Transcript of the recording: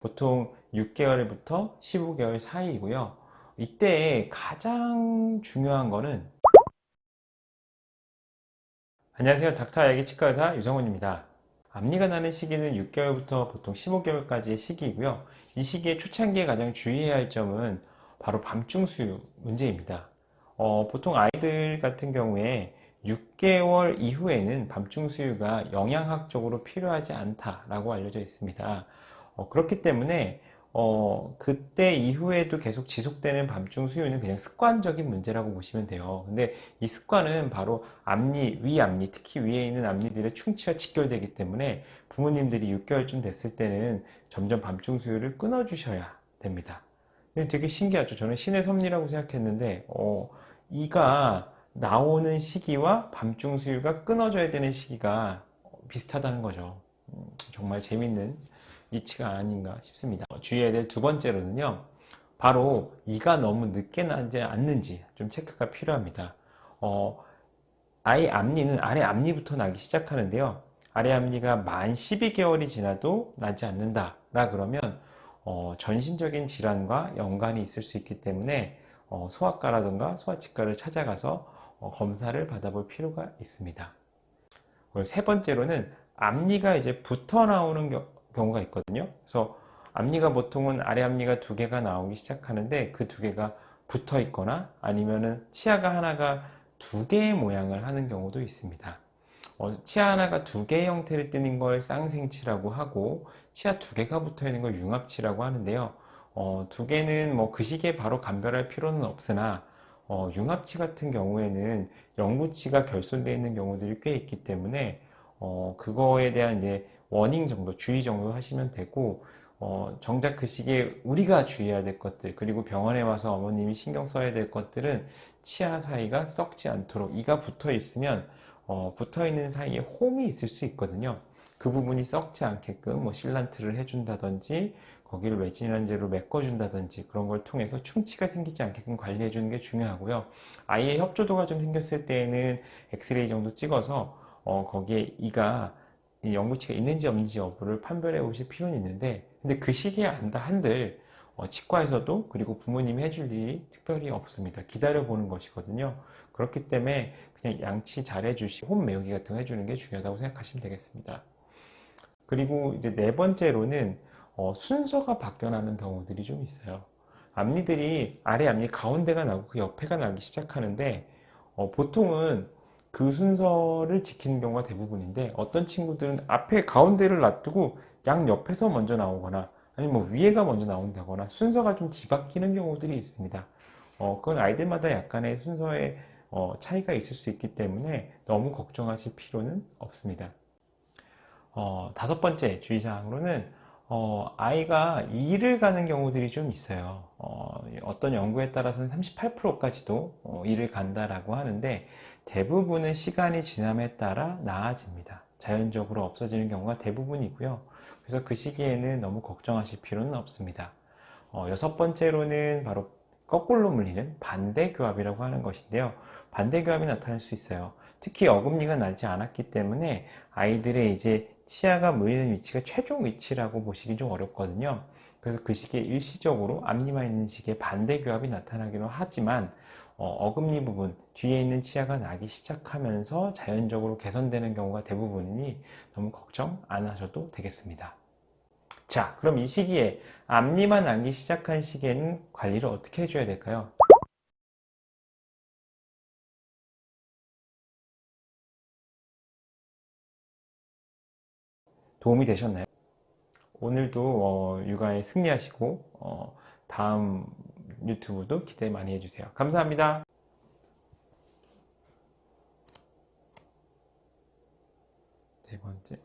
보통 6개월부터 15개월 사이이고요. 이때 가장 중요한 거는 안녕하세요. 닥터 아기 치과의사 유성훈입니다. 앞니가 나는 시기는 6개월부터 보통 15개월까지의 시기이고요. 이 시기의 초창기에 가장 주의해야 할 점은 바로 밤중 수유 문제입니다. 보통 아이들 같은 경우에 6개월 이후에는 밤중 수유가 영양학적으로 필요하지 않다라고 알려져 있습니다. 그렇기 때문에 그때 이후에도 계속 지속되는 밤중 수유는 그냥 습관적인 문제라고 보시면 돼요. 근데 이 습관은 바로 앞니, 위앞니, 특히 위에 있는 앞니들의 충치와 직결되기 때문에 부모님들이 6개월쯤 됐을 때는 점점 밤중 수유를 끊어주셔야 됩니다. 되게 신기하죠. 저는 신의 섭리라고 생각했는데, 이가 나오는 시기와 밤중 수유가 끊어져야 되는 시기가 비슷하다는 거죠. 정말 재밌는 이치가 아닌가 싶습니다. 주의해야 될 두 번째로는요, 바로 이가 너무 늦게 나지 않는지 좀 체크가 필요합니다. 아이 앞니는 아래 앞니부터 나기 시작하는데요. 아래 앞니가 만 12개월이 지나도 나지 않는다 라 그러면 전신적인 질환과 연관이 있을 수 있기 때문에 소아과라든가 소아치과를 찾아가서 검사를 받아볼 필요가 있습니다. 그리고 세 번째로는 앞니가 이제 붙어 나오는 경우가 있거든요. 그래서 앞니가 보통은 아래 앞니가 두 개가 나오기 시작하는데 그 두 개가 붙어 있거나 아니면은 치아가 하나가 두 개의 모양을 하는 경우도 있습니다. 치아 하나가 두 개의 형태를 띠는 걸 쌍생치라고 하고 치아 두 개가 붙어 있는 걸 융합치라고 하는데요. 두 개는 뭐 그 시기에 바로 감별할 필요는 없으나 융합치 같은 경우에는 영구치가 결손되어 있는 경우들이 꽤 있기 때문에 그거에 대한 이제 워닝 정도, 주의 정도 하시면 되고 정작 그 시기에 우리가 주의해야 될 것들 그리고 병원에 와서 어머님이 신경 써야 될 것들은 치아 사이가 썩지 않도록 이가 붙어 있으면 붙어 있는 사이에 홈이 있을 수 있거든요. 그 부분이 썩지 않게끔 뭐 실란트를 해준다든지 거기를 외진환제로 메꿔준다든지 그런 걸 통해서 충치가 생기지 않게끔 관리해 주는 게 중요하고요. 아이의 협조도가 좀 생겼을 때에는 엑스레이 정도 찍어서 거기에 이가 영구치가 있는지 없는지 여부를 판별해 보실 필요는 있는데 근데 그 시기에 안다 한들 치과에서도 그리고 부모님이 해줄 일이 특별히 없습니다. 기다려 보는 것이거든요. 그렇기 때문에 그냥 양치 잘 해주시고 홈 메우기 같은 거 해주는 게 중요하다고 생각하시면 되겠습니다. 그리고 이제 네 번째로는 순서가 바뀌어나는 경우들이 좀 있어요. 앞니들이 아래 앞니 가운데가 나고 그 옆에가 나기 시작하는데 보통은 그 순서를 지키는 경우가 대부분인데 어떤 친구들은 앞에 가운데를 놔두고 양 옆에서 먼저 나오거나 아니면 뭐 위에가 먼저 나온다거나 순서가 좀 뒤바뀌는 경우들이 있습니다. 그건 아이들마다 약간의 순서의 차이가 있을 수 있기 때문에 너무 걱정하실 필요는 없습니다. 다섯 번째 주의사항으로는 아이가 이를 가는 경우들이 좀 있어요. 어떤 연구에 따라서는 38%까지도 이를 간다라고 하는데 대부분은 시간이 지남에 따라 나아집니다. 자연적으로 없어지는 경우가 대부분이고요. 그래서 그 시기에는 너무 걱정하실 필요는 없습니다. 여섯 번째로는 바로 거꾸로 물리는 반대교합이라고 하는 것인데요. 반대교합이 나타날 수 있어요. 특히 어금니가 나지 않았기 때문에 아이들의 이제 치아가 물리는 위치가 최종 위치라고 보시기 좀 어렵거든요. 그래서 그 시기에 일시적으로 앞니만 있는 시기에 반대교합이 나타나기는 하지만 어금니 부분 뒤에 있는 치아가 나기 시작하면서 자연적으로 개선되는 경우가 대부분이니 너무 걱정 안 하셔도 되겠습니다. 자, 그럼 이 시기에 앞니만 나기 시작한 시기에는 관리를 어떻게 해줘야 될까요? 도움이 되셨나요? 오늘도 육아에 승리하시고 다음 유튜브도 기대 많이 해주세요. 감사합니다. 네 번째.